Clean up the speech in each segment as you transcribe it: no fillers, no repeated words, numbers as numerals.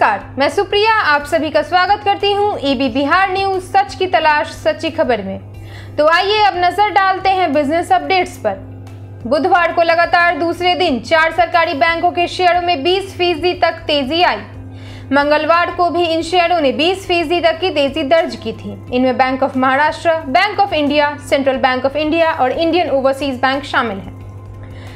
नमस्कार, मैं सुप्रिया आप सभी का स्वागत करती हूँ ईबी बिहार न्यूज सच की तलाश सच्ची खबर में। तो आइए अब नजर डालते हैं बिजनेस अपडेट्स पर। बुधवार को लगातार दूसरे दिन 4 सरकारी बैंकों के शेयरों में 20% तक तेजी आई। मंगलवार को भी इन शेयरों ने 20% तक की तेजी दर्ज की थी। इनमें bank of Maharashtra, bank of India, central bank of India और इंडियन ओवरसीज बैंक शामिल है।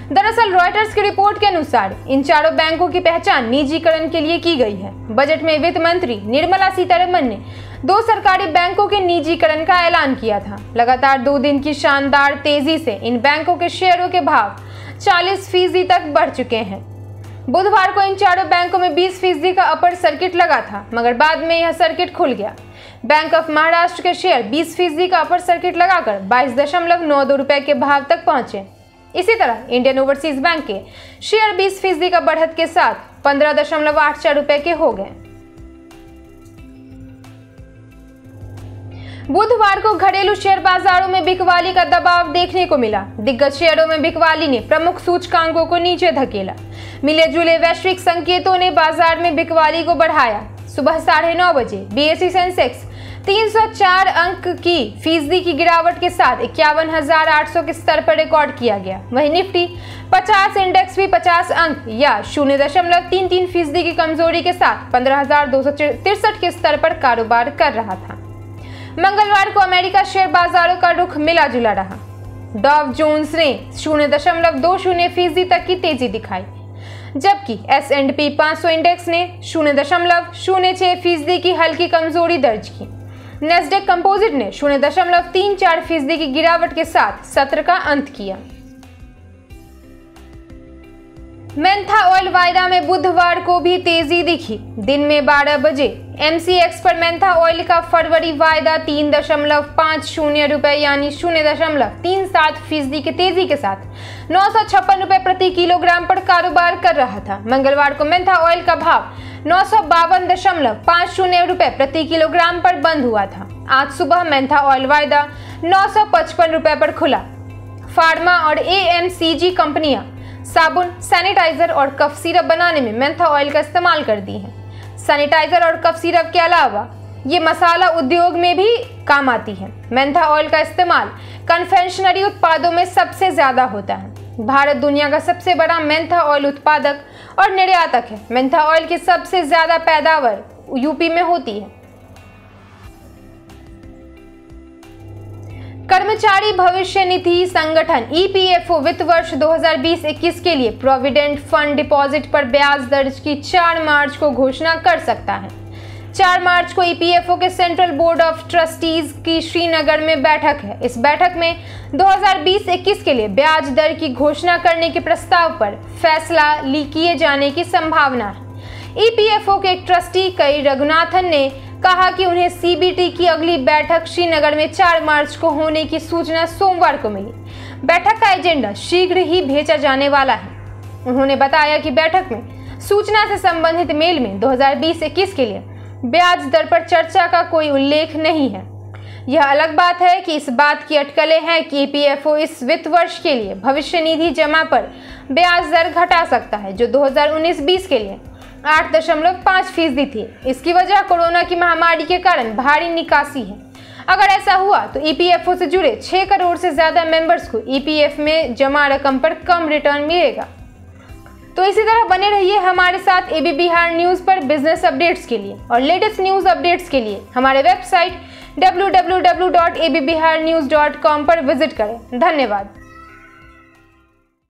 दरअसल रॉयटर्स की रिपोर्ट के अनुसार इन चारों बैंकों की पहचान निजीकरण के लिए की गई है। बजट में वित्त मंत्री निर्मला सीतारमण ने 2 सरकारी बैंकों के निजीकरण का ऐलान किया था। लगातार 2 दिन की शानदार तेजी से इन बैंकों के शेयरों के भाव 40% तक बढ़ चुके हैं। बुधवार को इन चारों बैंकों में 20% का अपर सर्किट लगा था, मगर बाद में यह सर्किट खुल गया। बैंक ऑफ महाराष्ट्र के शेयर 20% का अपर सर्किट लगाकर 22.92 रुपए के भाव तक पहुंचे। इसी तरह इंडियन ओवरसीज बैंक के शेयर 20% का बढ़त के साथ 15.84 रुपए के हो गए। बुधवार को घरेलू शेयर बाजारों में बिकवाली का दबाव देखने को मिला। दिग्गज शेयरों में बिकवाली ने प्रमुख सूचकांकों को नीचे धकेला। मिले जुले वैश्विक संकेतों ने बाजार में बिकवाली को बढ़ाया। सुबह 9:30 बजे बीएसई सेंसेक्स 304 अंक की फीसदी की गिरावट के साथ 51,800 के स्तर पर रिकॉर्ड किया गया। वहीं निफ्टी 50 इंडेक्स भी 50 अंक या 0.33% की कमजोरी के साथ 15,263 के स्तर पर कारोबार कर रहा था। मंगलवार को अमेरिका शेयर बाजारों का रुख मिला जुला रहा। डॉव जोन्स ने 0.20% तक की तेजी दिखाई, जबकि S&P 500 इंडेक्स ने 0.06% की हल्की कमजोरी दर्ज की। नेस्डेक कंपोजिट ने 0.34% की गिरावट के साथ सत्र का अंत किया। मेंथा ऑयल वायदा में बुधवार को भी तेजी दिखी। दिन में 12 बजे MCX पर मेंथा ऑयल का फरवरी वायदा 3.50 रुपए यानी 0.37% की तेजी के साथ 956 रुपए प्रति किलोग्राम पर कारोबार कर रहा था। मंगलवार को मेंथा ऑयल का भाव 952.50 रुपए प्रति किलोग्राम पर बंद हुआ था। आज सुबह मेंथा ऑयल वायदा 955 रुपए पर खुला। फार्मा और AMCG कंपनियां साबुन, सैनिटाइजर और कफ सिरप बनाने में मेंथा ऑयल का इस्तेमाल करती हैं। सैनिटाइजर और कफ सिरप के अलावा ये मसाला उद्योग में भी काम आती है। मेंथा ऑयल का इस्तेमाल कन्फेक्शनरी उत्पादों में सबसे ज्यादा होता है। भारत दुनिया का सबसे बड़ा मेंथा ऑयल उत्पादक और निर्यातक है। मेंथा ऑयल की सबसे ज्यादा पैदावार यूपी में होती है। कर्मचारी भविष्य निधि संगठन EPFO वित्त वर्ष 2020-21 के लिए प्रोविडेंट फंड डिपॉजिट पर ब्याज दर की 4 मार्च को घोषणा कर सकता है। 4 मार्च को EPFO के सेंट्रल बोर्ड ऑफ ट्रस्टीज की श्रीनगर में बैठक है। इस बैठक में 2020-21 के लिए ब्याज दर की घोषणा करने के प्रस्ताव पर फैसला किए जाने की संभावना है। EPFO के एक ट्रस्टी कई रघुनाथन ने कहा कि उन्हें CBT की अगली बैठक श्रीनगर में 4 मार्च को होने की सूचना सोमवार को मिली। बैठक का एजेंडा शीघ्र ही भेजा जाने वाला है। उन्होंने बताया कि बैठक में सूचना से संबंधित मेल में 2020-21 के लिए ब्याज दर पर चर्चा का कोई उल्लेख नहीं है। यह अलग बात है कि इस बात की अटकलें हैं कि EPFO इस वित्त वर्ष के लिए भविष्य निधि जमा पर ब्याज दर घटा सकता है, जो 2019-20 के लिए 8.5% थी। इसकी वजह कोरोना की महामारी के कारण भारी निकासी है। अगर ऐसा हुआ तो EPFO से जुड़े 6 करोड़ से ज्यादा मेंबर्स को EPF में जमा रकम पर कम रिटर्न मिलेगा। तो इसी तरह बने रहिए हमारे साथ ईबी बिहार न्यूज पर बिजनेस अपडेट्स के लिए और लेटेस्ट न्यूज अपडेट्स के लिए हमारे वेबसाइट www.abbiharnews.com पर विजिट करें। धन्यवाद।